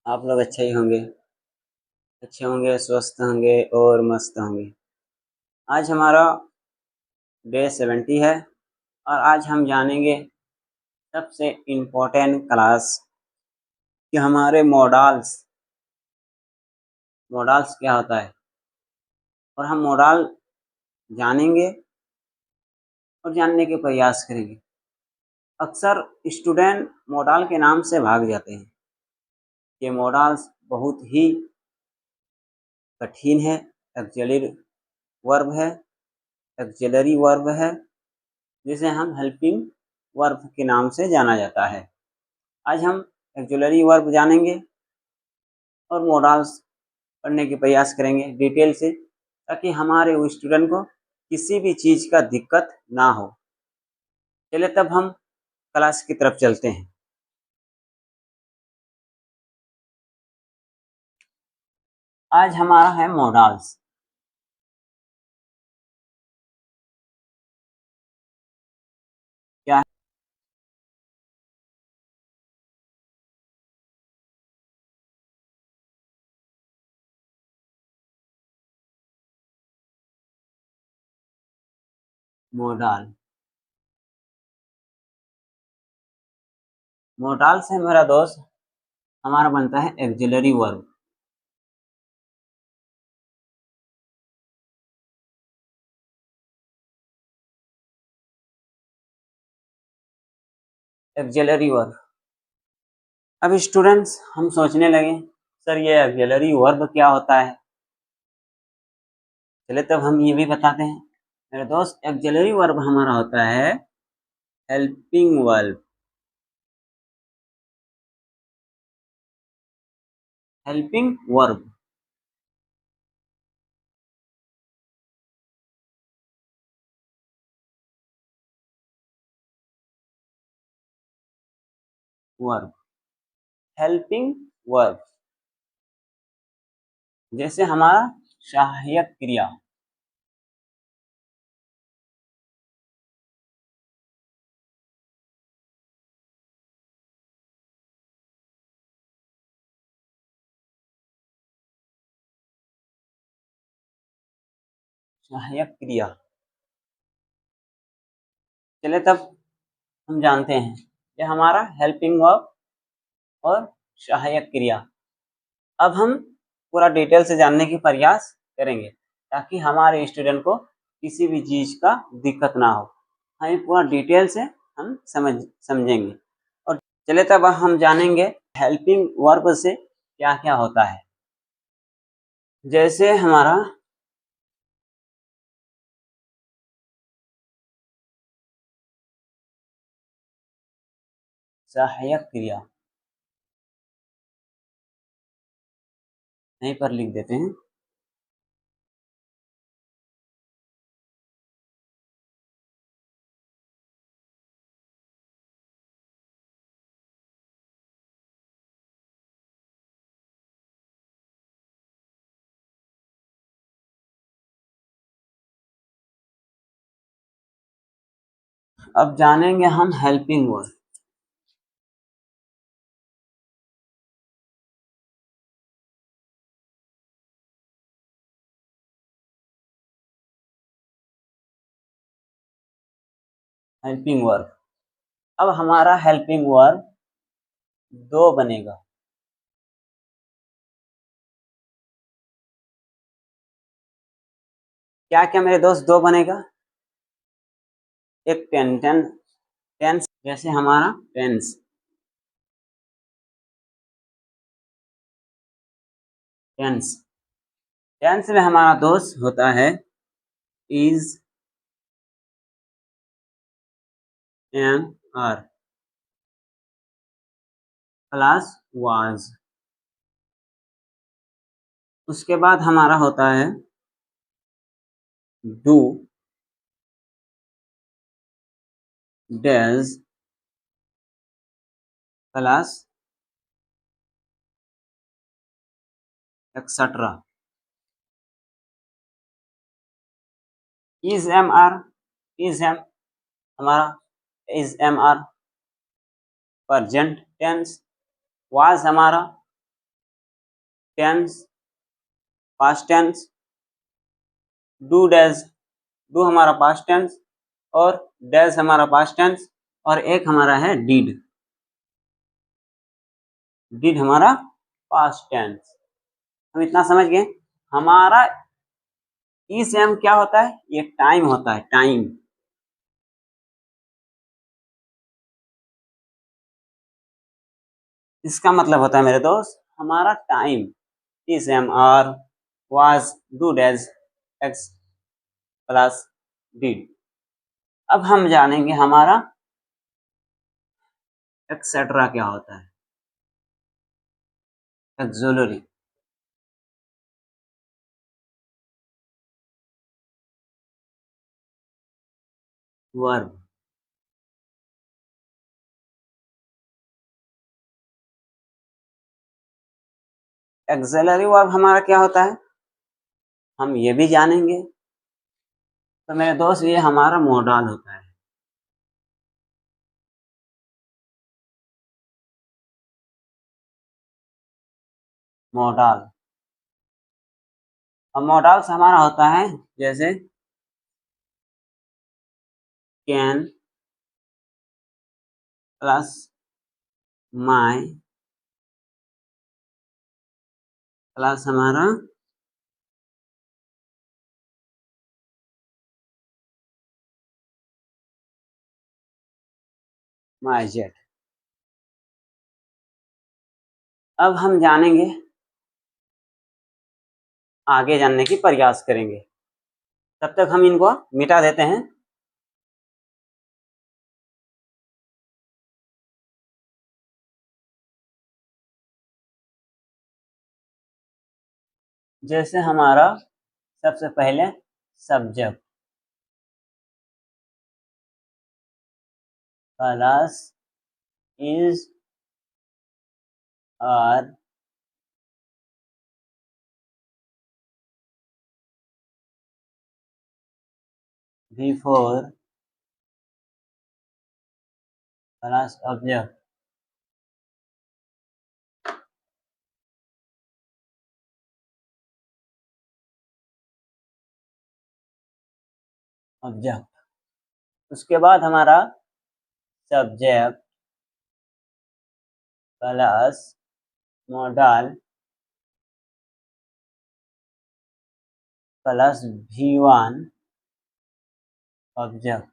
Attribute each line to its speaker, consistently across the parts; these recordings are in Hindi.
Speaker 1: आप लोग अच्छे होंगे, स्वस्थ होंगे और मस्त होंगे। आज हमारा डे 70 है और आज हम जानेंगे सबसे इम्पोर्टेंट क्लास कि हमारे मॉडल्स क्या होता है। और हम मॉडल जानेंगे और जानने के प्रयास करेंगे। अक्सर स्टूडेंट मॉडल के नाम से भाग जाते हैं। ये मॉडल्स बहुत ही कठिन है। ऑक्सिलरी वर्ब है ऑक्सिलरी वर्ब है जिसे हम हेल्पिंग वर्ब के नाम से जाना जाता है। आज हम ऑक्सिलरी वर्ब जानेंगे और मॉडल्स पढ़ने के प्रयास करेंगे डिटेल से, ताकि हमारे स्टूडेंट को किसी भी चीज़ का दिक्कत ना हो। चलिए तब हम क्लास की तरफ चलते हैं। आज हमारा है मॉडल्स। क्या है? मॉडल मॉडल से मेरा दोस्त हमारा बनता है ऑक्सिलरी वर्ब। Auxiliary verb. अब स्टूडेंट्स हम सोचने लगे, सर ये ऑक्सिलरी वर्ब क्या होता है। चले तब हम ये भी बताते हैं। मेरे दोस्त ऑक्सिलरी वर्ब हमारा होता है helping verb. Helping verb verb helping verb जैसे हमारा सहायक क्रिया। सहायक क्रिया। चले तब हम जानते हैं ये हमारा हेल्पिंग वर्ब और सहायक क्रिया। अब हम पूरा डिटेल से जानने की प्रयास करेंगे, ताकि हमारे स्टूडेंट को किसी भी चीज़ का दिक्कत ना हो। हमें पूरा डिटेल से हम समझेंगे। और चले तब हम जानेंगे हेल्पिंग वर्ब से क्या क्या होता है। जैसे हमारा सहायक क्रिया, यहीं पर लिख देते हैं। अब जानेंगे हम हेल्पिंग वर्ब। Helping verb. अब हमारा हेल्पिंग वर्ब दो बनेगा। क्या क्या मेरे दोस्त दो बनेगा? एक टेंस जैसे हमारा टेंस टेंस में हमारा दोस्त होता है is am are plus was. उसके बाद हमारा होता है do does plus etcetera. Is am are is am हमारा is am are present tense. Was हमारा tense, past tense, do does, do हमारा पास्ट टेंस और डैज हमारा पास्ट टेंस, और एक हमारा है डिड, डिड हमारा पास्ट टेंस। हम इतना समझ गए। हमारा इस एम क्या होता है, ये टाइम होता है, टाइम। इसका मतलब होता है मेरे दोस्त, हमारा time is am are was do does x plus did. अब हम जानेंगे हमारा एक्सेट्रा क्या होता है, एक्सुलरी। वर्ब, एक्सिलरी वर्ब हमारा क्या होता है, हम ये भी जानेंगे। तो मेरे दोस्त ये हमारा मोडाल होता है। मोडाल, और मोडाल्स हमारा होता है जैसे कैन प्लस माई प्लस हमारा माई जेट। अब हम जानेंगे, आगे जानने की प्रयास करेंगे। तब तक हम इनको मिटा देते हैं। जैसे हमारा सबसे पहले subject plus is are before plus object. Object, उसके बाद हमारा subject plus modal plus V1 object.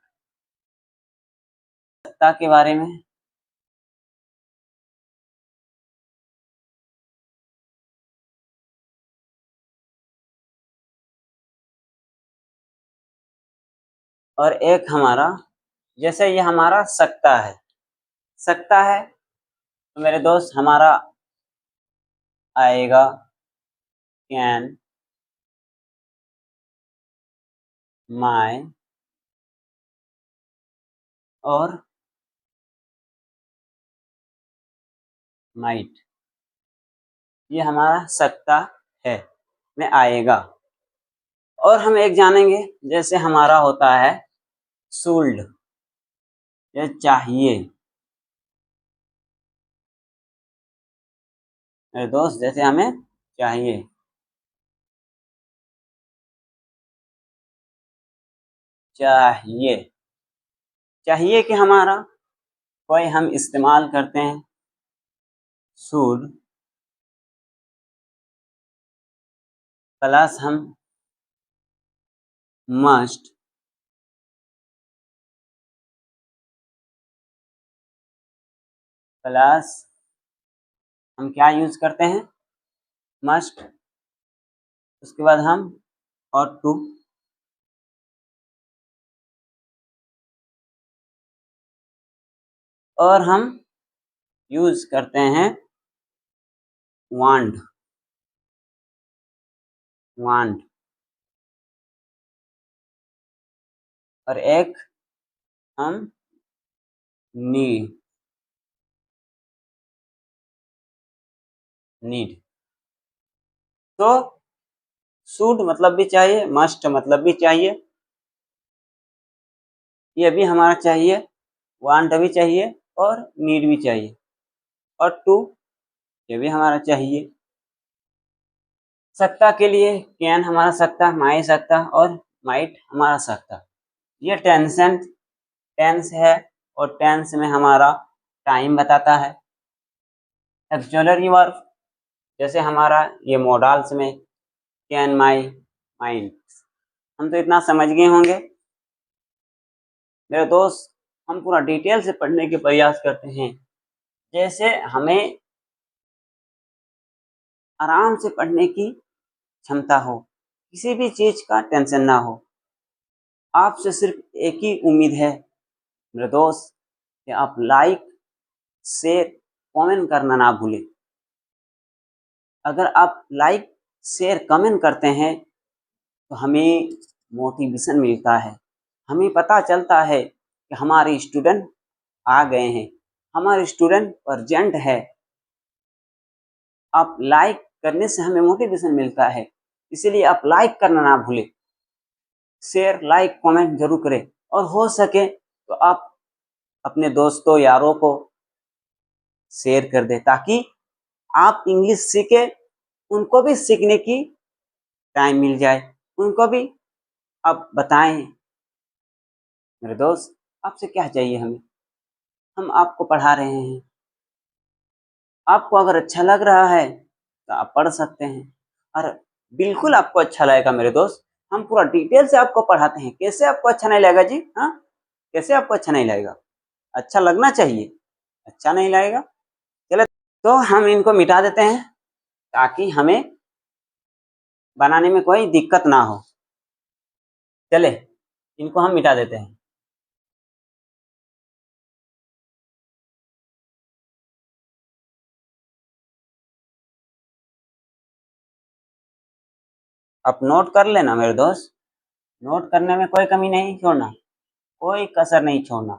Speaker 1: सत्ता के बारे में, और एक हमारा, जैसे ये हमारा सकता है, सकता है तो मेरे दोस्त हमारा आएगा कैन माई और माइट, ये हमारा सकता है में आएगा। और हम एक जानेंगे, जैसे हमारा होता है शुल्ड, ये चाहिए। मेरे दोस्त जैसे हमें चाहिए, चाहिए, चाहिए कि हमारा कोई हम इस्तेमाल करते हैं शुड प्लस हम मस्ट प्लस हम क्या यूज करते हैं, मस्ट, उसके बाद हम और टू, और हम यूज करते हैं वांट, वांट, और एक हम नीड, नीड। तो शुड मतलब भी चाहिए, मस्ट मतलब भी चाहिए, ये भी हमारा चाहिए, वांट भी चाहिए और नीड भी चाहिए, और टू ये भी हमारा चाहिए। सकता के लिए कैन हमारा सकता, माई सकता और माइट हमारा सकता। ये टेंस है और टेंस में हमारा टाइम बताता है। ऑक्सिलरी वर्ब जैसे हमारा ये मॉडल्स में कैन, माई, माइट, हम तो इतना समझ गए होंगे। मेरे दोस्त, हम पूरा डिटेल से पढ़ने के प्रयास करते हैं, जैसे हमें आराम से पढ़ने की क्षमता हो, किसी भी चीज का टेंशन ना हो। आपसे सिर्फ एक ही उम्मीद है मेरे दोस्त कि आप लाइक, शेयर, कमेंट करना ना भूलें। अगर आप लाइक, शेयर, कमेंट करते हैं तो हमें मोटिवेशन मिलता है, हमें पता चलता है कि हमारे स्टूडेंट आ गए हैं, हमारे स्टूडेंट प्रेजेंट है। आप लाइक करने से हमें मोटिवेशन मिलता है, इसलिए आप लाइक करना ना भूलें। शेयर, लाइक, कमेंट जरूर करें और हो सके तो आप अपने दोस्तों, यारों को शेयर कर दें ताकि आप इंग्लिश सीखें, उनको भी सीखने की टाइम मिल जाए, उनको भी आप बताएं। मेरे दोस्त, आपसे क्या चाहिए हमें? हम आपको पढ़ा रहे हैं, आपको अगर अच्छा लग रहा है तो आप पढ़ सकते हैं और बिल्कुल आपको अच्छा लगेगा मेरे दोस्त। हम पूरा डिटेल से आपको पढ़ाते हैं, कैसे आपको अच्छा नहीं लगेगा जी? हाँ, कैसे आपको अच्छा नहीं लगेगा? अच्छा लगना चाहिए, अच्छा नहीं लगेगा। चले तो हम इनको मिटा देते हैं ताकि हमें बनाने में कोई दिक्कत ना हो। चले इनको हम मिटा देते हैं। आप नोट कर लेना मेरे दोस्त, नोट करने में कोई कमी नहीं छोड़ना, कोई कसर नहीं छोड़ना।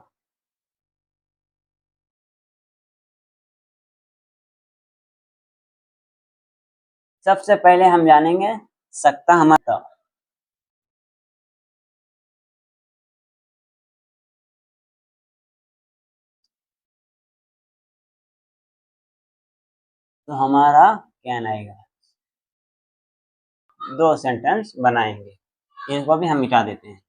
Speaker 1: सबसे पहले हम जानेंगे सकता हमारा। तो हमारा कैन आएगा, दो सेंटेंस बनाएंगे, इनको भी हम मिटा देते हैं।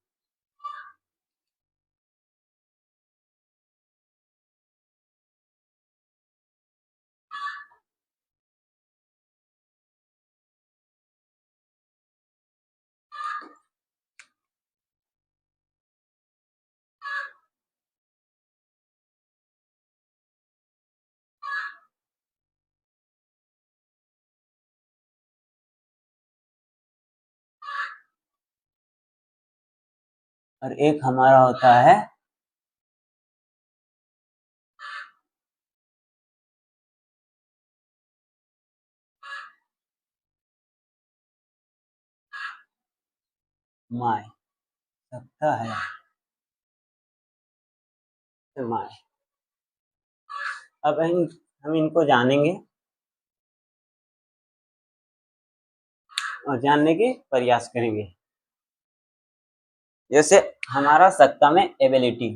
Speaker 1: और एक हमारा होता है माय, सकता है तो माय। अब हम इनको जानेंगे और जानने के प्रयास करेंगे। जैसे हमारा सकता में एबिलिटी,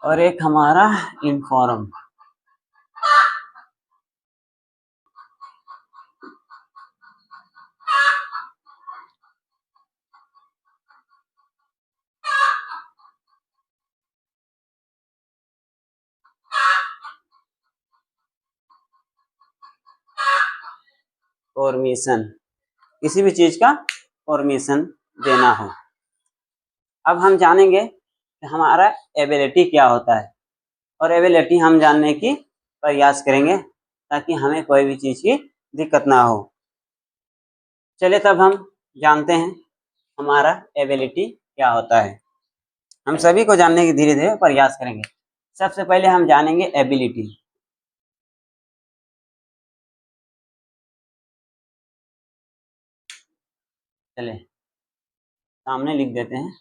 Speaker 1: और एक हमारा इनफॉर्म। फॉर्मेशन, किसी भी चीज का फॉर्मेशन देना हो। अब हम जानेंगे कि हमारा एबिलिटी क्या होता है और एबिलिटी हम जानने की प्रयास करेंगे ताकि हमें कोई भी चीज की दिक्कत ना हो। चलिए तब हम जानते हैं हमारा एबिलिटी क्या होता है। हम सभी को जानने की धीरे धीरे प्रयास करेंगे। सबसे पहले हम जानेंगे एबिलिटी। चले सामने लिख देते हैं।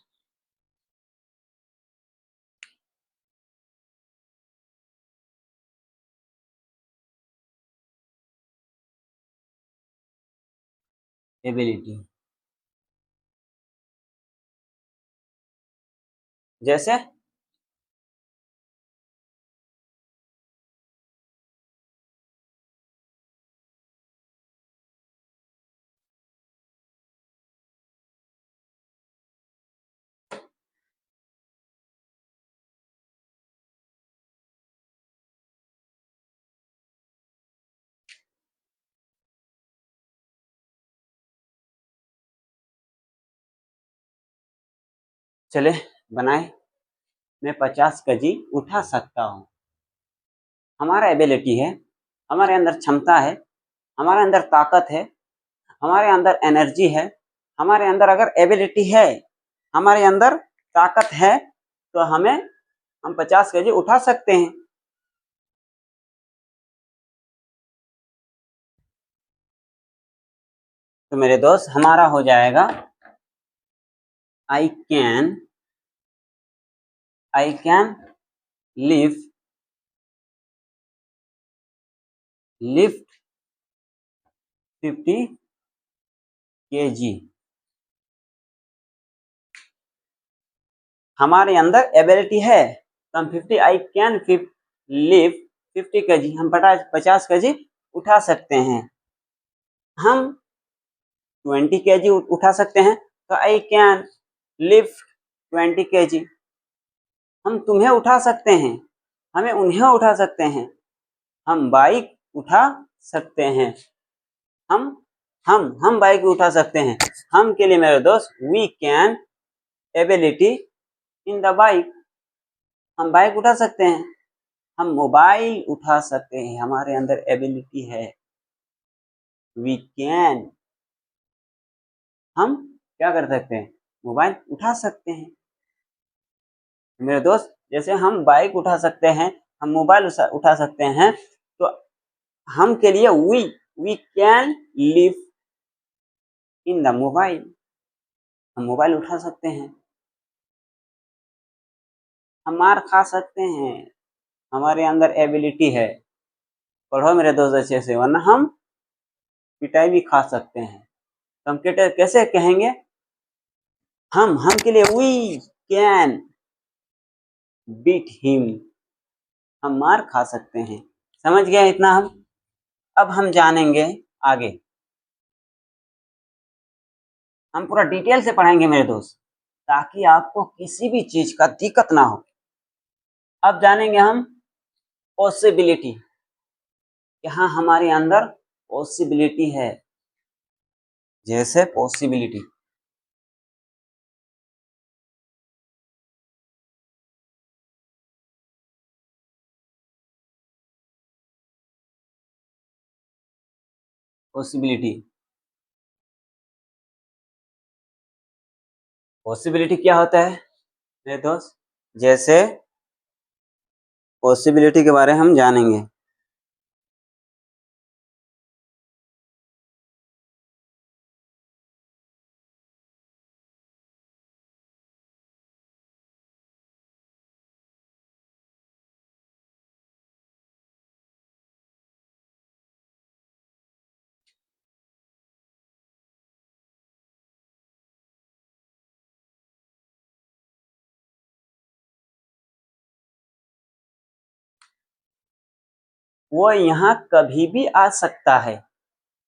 Speaker 1: एबिलिटी जैसे चले बनाए, मैं 50 केजी उठा सकता हूँ। हमारा एबिलिटी है, हमारे अंदर क्षमता है, हमारे अंदर ताकत है, हमारे अंदर एनर्जी है। हमारे अंदर अगर एबिलिटी है, हमारे अंदर ताकत है, तो हम 50 केजी उठा सकते हैं। तो मेरे दोस्त हमारा हो जाएगा आई कैन लिफ्ट 50 केजी। हमारे अंदर एबिलिटी है, तो हम 50 आई कैन लिफ्ट 50 केजी, हम 50 केजी उठा सकते हैं। हम 20 केजी उठा सकते हैं, तो आई कैन लिफ्ट 20 केजी। हम तुम्हें उठा सकते हैं, हमें उन्हें उठा सकते हैं, हम बाइक उठा सकते हैं, हम बाइक उठा सकते हैं। हम के लिए मेरे दोस्त we can ability in the bike, हम बाइक उठा सकते हैं, हम मोबाइल उठा सकते हैं, हमारे अंदर एबिलिटी है, वी कैन, हम क्या कर सकते हैं, मोबाइल उठा सकते हैं। मेरे दोस्त जैसे हम बाइक उठा सकते हैं, हम मोबाइल उठा सकते हैं, तो हम के लिए we can live in the mobile, हम मोबाइल उठा सकते हैं। हम मार खा सकते हैं, हमारे अंदर एबिलिटी है। पढ़ो मेरे दोस्त अच्छे से, वरना हम पिटाई भी खा सकते हैं। तो हम कैसे कहेंगे, हम के लिए वी कैन बीट हिम, हम मार खा सकते हैं। समझ गया इतना हम? अब हम जानेंगे आगे, हम पूरा डिटेल से पढ़ेंगे मेरे दोस्त, ताकि आपको किसी भी चीज का दिक्कत ना हो। अब जानेंगे हम पॉसिबिलिटी, यहाँ हमारे अंदर पॉसिबिलिटी है। जैसे पॉसिबिलिटी, पॉसिबिलिटी पॉसिबिलिटी क्या होता है मेरे दोस्त? जैसे पॉसिबिलिटी के बारे में हम जानेंगे। वो यहाँ कभी भी आ सकता है,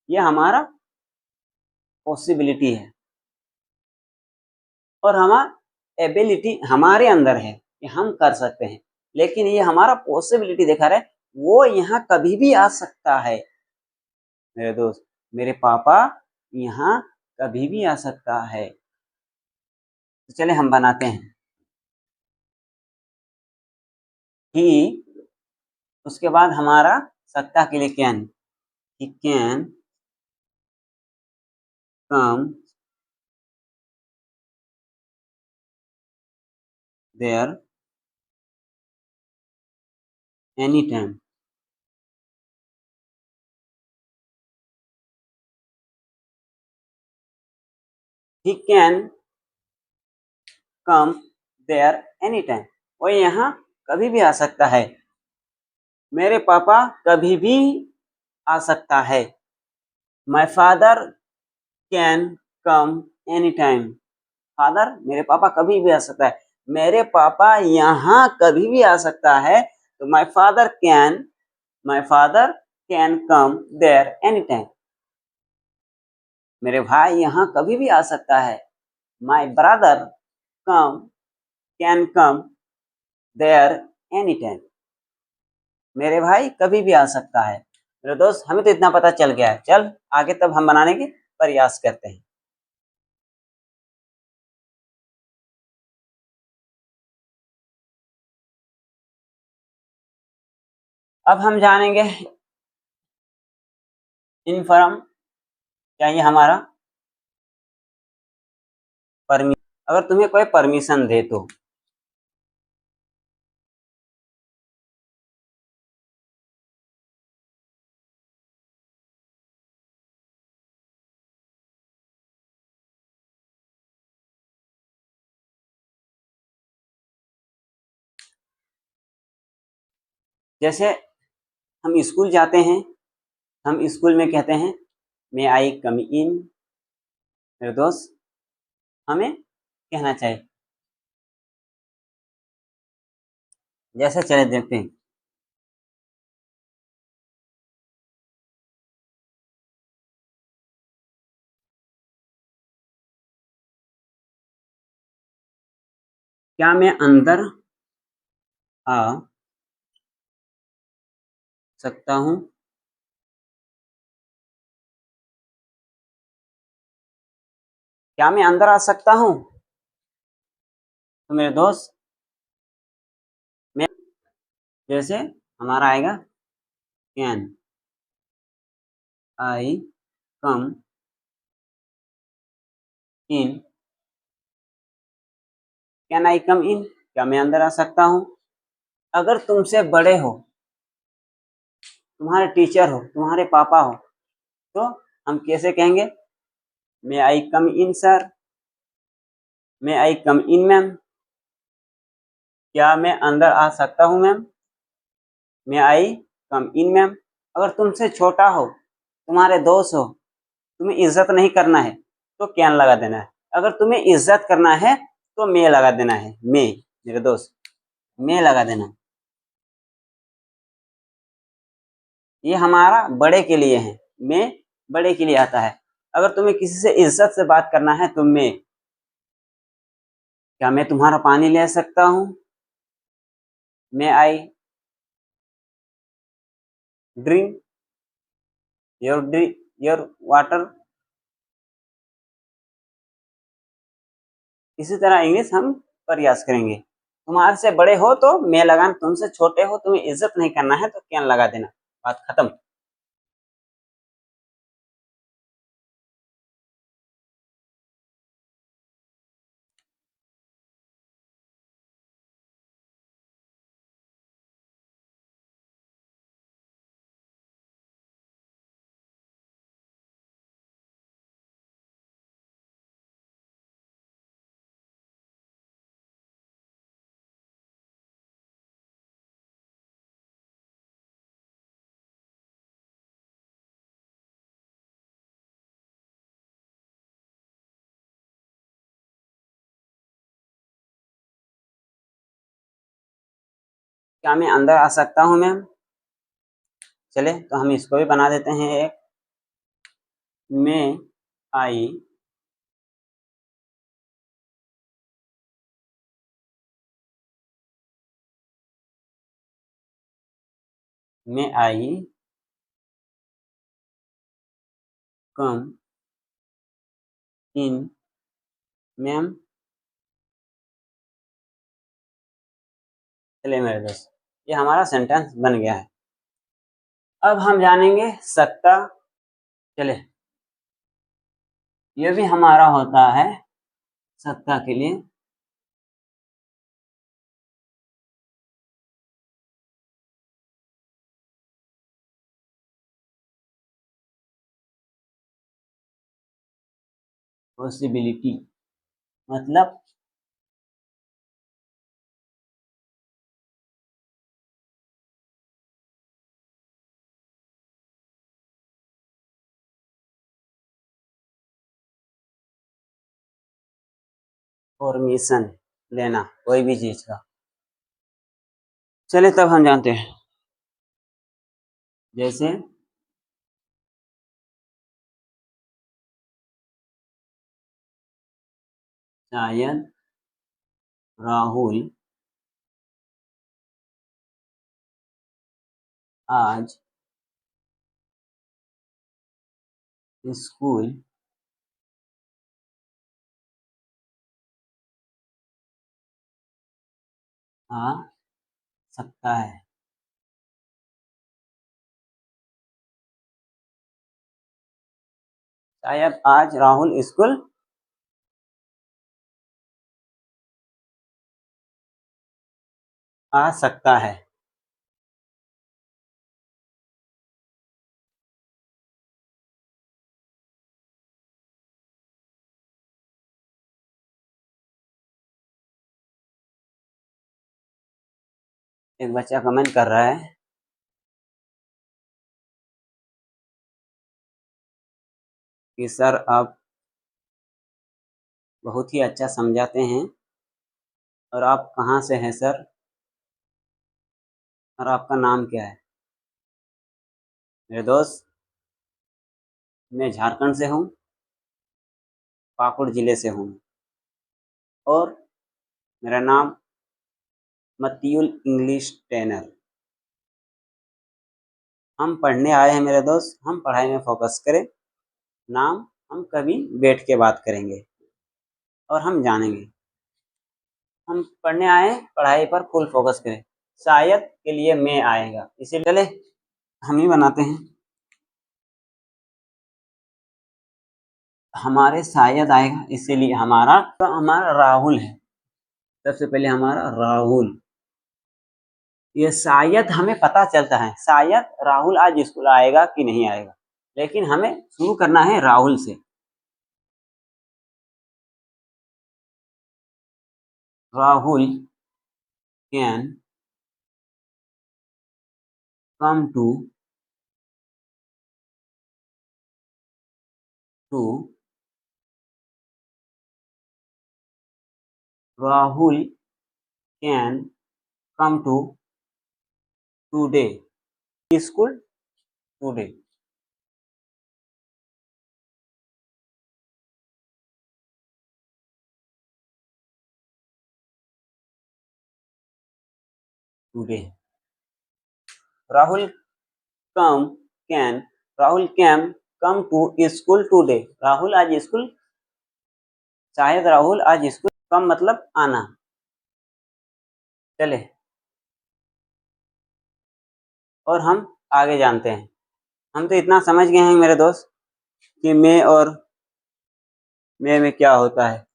Speaker 1: ये हमारा पॉसिबिलिटी है। और हमारा एबिलिटी हमारे अंदर है कि हम कर सकते हैं, लेकिन ये हमारा पॉसिबिलिटी दिखा रहा है, वो यहाँ कभी भी आ सकता है। मेरे दोस्त, मेरे पापा यहाँ कभी भी आ सकता है। तो चले हम बनाते हैं ही, उसके बाद हमारा सकता के लिए can, he can come there any time. He can come there any time. वो यहाँ कभी भी आ सकता है। मेरे पापा कभी भी आ सकता है। माई father can come any time. Father मेरे पापा कभी भी आ सकता है। मेरे पापा यहाँ कभी भी आ सकता है। तो my father can come there any time. मेरे भाई यहाँ कभी भी आ सकता है। My brother can come there any time. मेरे भाई कभी भी आ सकता है। मेरे दोस्त, हमें तो इतना पता चल गया है। चल आगे तब हम बनाने के प्रयास करते हैं। अब हम जानेंगे इनफॉर्म, चाहिए हमारा परमिशन। अगर तुम्हें कोई परमिशन दे तो जैसे हम स्कूल जाते हैं, हम स्कूल में कहते हैं मे आई कम इन। मेरे दोस्त, हमें कहना चाहिए। जैसे चले देखते हैं। क्या मैं अंदर आ सकता हूँ? क्या मैं अंदर आ सकता हूँ? तो मेरे दोस्त, मैं जैसे हमारा आएगा can I come in. Can I come इन, क्या मैं अंदर आ सकता हूँ? अगर तुमसे बड़े हो, तुम्हारे टीचर हो, तुम्हारे पापा हो, तो हम कैसे कहेंगे? May I come in sir, may I come in ma'am. क्या मैं अंदर आ सकता हूँ ma'am? May I come in ma'am. अगर तुमसे छोटा हो, तुम्हारे दोस्त हो, तुम्हें इज्जत नहीं करना है तो कैन लगा देना है। अगर तुम्हें इज्जत करना है तो मे लगा देना है। मे, मेरे दोस्त, मे लगा देना। ये हमारा बड़े के लिए है। मे बड़े के लिए आता है। अगर तुम्हें किसी से इज्जत से बात करना है तो मे। क्या मैं तुम्हारा पानी ले सकता हूँ? मे आई ड्रिंक योर वाटर। इसी तरह इंग्लिश हम प्रयास करेंगे। तुम्हारे से बड़े हो तो मे लगाना, तुमसे छोटे हो, तुम्हें इज्जत नहीं करना है तो कैन लगा देना। बात खत्म। क्या मैं अंदर आ सकता हूँ मैम? चले तो हम इसको भी बना देते हैं एक। मे आई मे आई कम इन मैम। चलिए मेरे दोस्त, ये हमारा सेंटेंस बन गया है। अब हम जानेंगे सकता। चले, ये भी हमारा होता है सकता के लिए। पॉसिबिलिटी मतलब परमिशन लेना कोई भी चीज का। चले तब हम जानते हैं, जैसे शायद राहुल आज स्कूल आ सकता है। शायद आज राहुल स्कूल आ सकता है। एक बच्चा कमेंट कर रहा है कि सर आप बहुत ही अच्छा समझाते हैं, और आप कहाँ से हैं सर, और आपका नाम क्या है? मेरे दोस्त, मैं झारखंड से हूँ, पाकुड़ जिले से हूँ, और मेरा नाम मतियुल इंग्लिश ट्रेनर। हम पढ़ने आए हैं मेरे दोस्त, हम पढ़ाई में फोकस करें। नाम हम कभी बैठ के बात करेंगे और हम जानेंगे। हम पढ़ने आए, पढ़ाई पर फुल फोकस करें। शायद के लिए मैं आएगा, इसीलिए चले हम ही बनाते हैं। हमारे शायद आएगा, इसीलिए हमारा तो हमारा राहुल है। सबसे पहले हमारा राहुल, ये शायद हमें पता चलता है शायद राहुल आज स्कूल आएगा कि नहीं आएगा, लेकिन हमें शुरू करना है राहुल से। Rahul can come to Rahul can come today school today. Today Rahul come can Rahul can come to school today. Rahul आज स्कूल, शायद राहुल आज स्कूल, कम मतलब आना। चले और हम आगे जानते हैं। हम तो इतना समझ गए हैं मेरे दोस्त कि मैं और मैं में क्या होता है।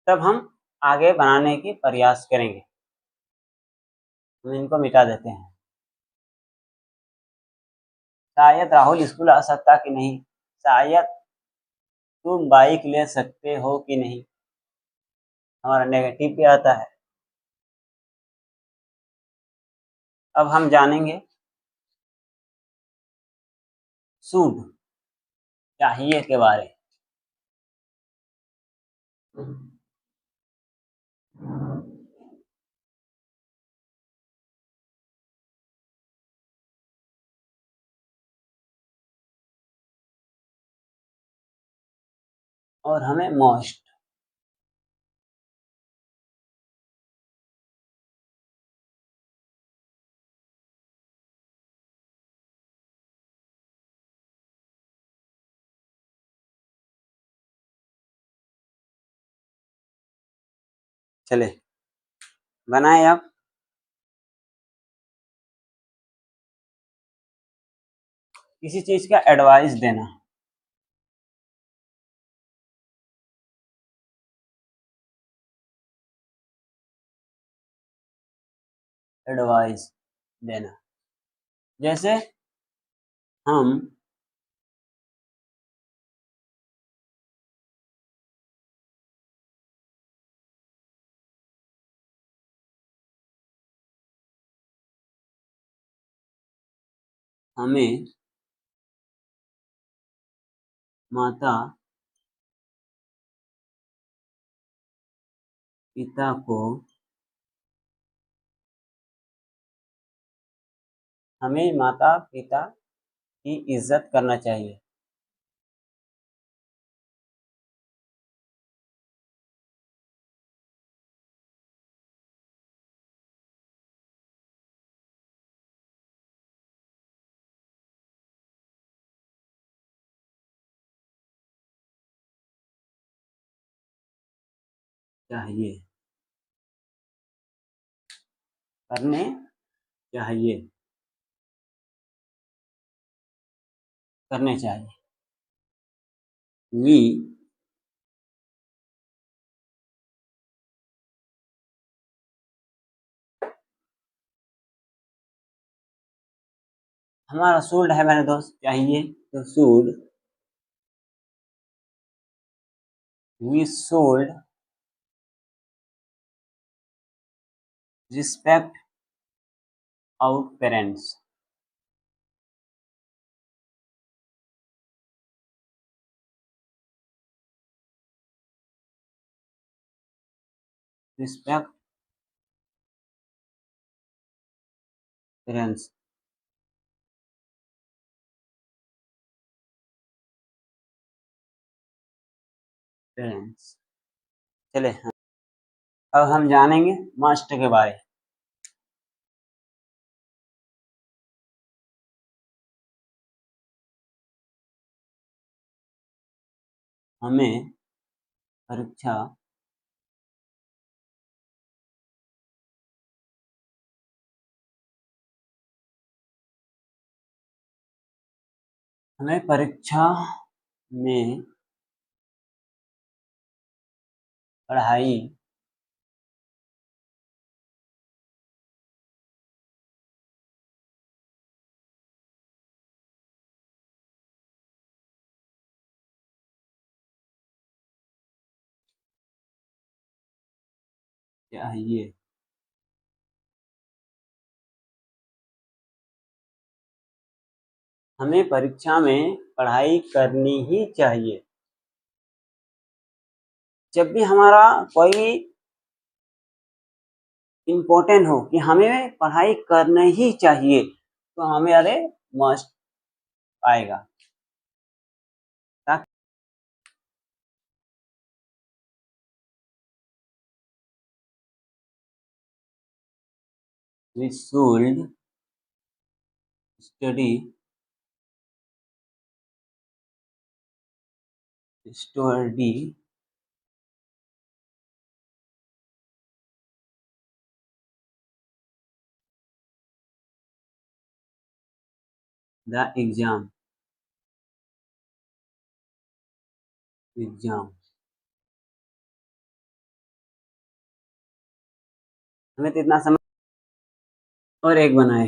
Speaker 1: तब हम आगे बनाने की प्रयास करेंगे। हम इनको मिटा देते हैं। शायद राहुल स्कूल आ सकता कि नहीं, शायद तुम बाइक ले सकते हो कि नहीं, हमारा नेगेटिव भी आता है। अब हम जानेंगे शुड, चाहिए के बारे में। और हमें मोस्ट। चले बनाए। अब किसी चीज का एडवाइस देना, एडवाइस देना, जैसे हम हमें माता पिता को हमें माता पिता की इज्जत करना चाहिए। चाहिए, करने चाहिए, करने चाहिए। वी हमारा शुड है मेरे दोस्त, चाहिए तो should, we should respect our parents. Respect parents. Parents. चले अब हम जानेंगे मस्ट के बारे। हमें परीक्षा हमें परीक्षा में पढ़ाई चाहिए। हमें परीक्षा में पढ़ाई करनी ही चाहिए। जब भी हमारा कोई भी इम्पोर्टेंट हो कि हमें पढ़ाई करना ही चाहिए, तो हमें अरे मस्ट आएगा। We should study the exam। हमें तो इतना समझ और एक बनाए।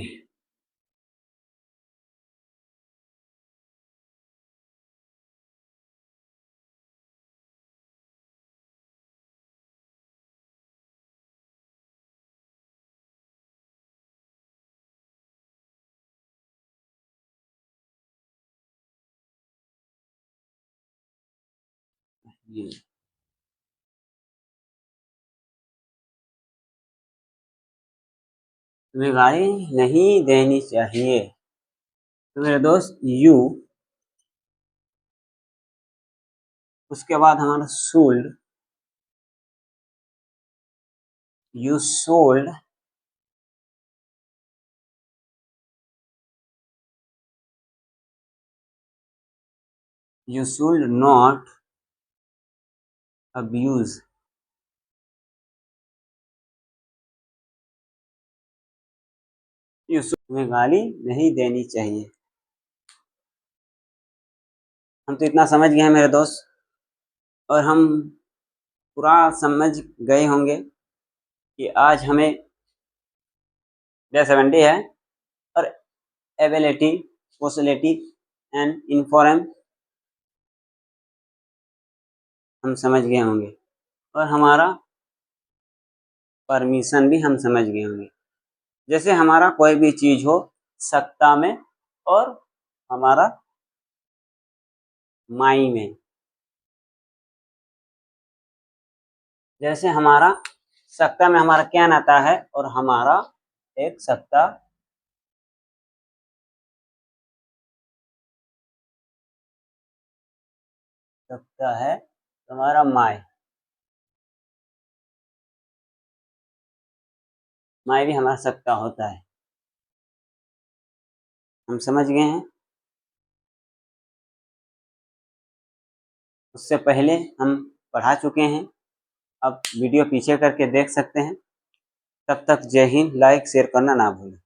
Speaker 1: ये तुम्हें गाली नहीं देनी चाहिए। तो मेरे दोस्त यू, उसके बाद हमारा should, you should not abuse. तुम्हें गाली नहीं देनी चाहिए। हम तो इतना समझ गए हैं मेरे दोस्त, और हम पूरा समझ गए होंगे कि आज हमें डे 70 है, और एबिलिटी, पॉसिबिलिटी एंड इन्फॉर्म हम समझ गए होंगे, और हमारा परमिशन भी हम समझ गए होंगे। जैसे हमारा कोई भी चीज़ हो, सत्ता में और हमारा माई में। जैसे हमारा सत्ता में हमारा कैन आता है और हमारा एक सत्ता है हमारा माई भी हमारा सत्ता होता है। हम समझ गए हैं। उससे पहले हम पढ़ा चुके हैं, अब वीडियो पीछे करके देख सकते हैं। तब तक जय हिंद। लाइक शेयर करना ना भूलें।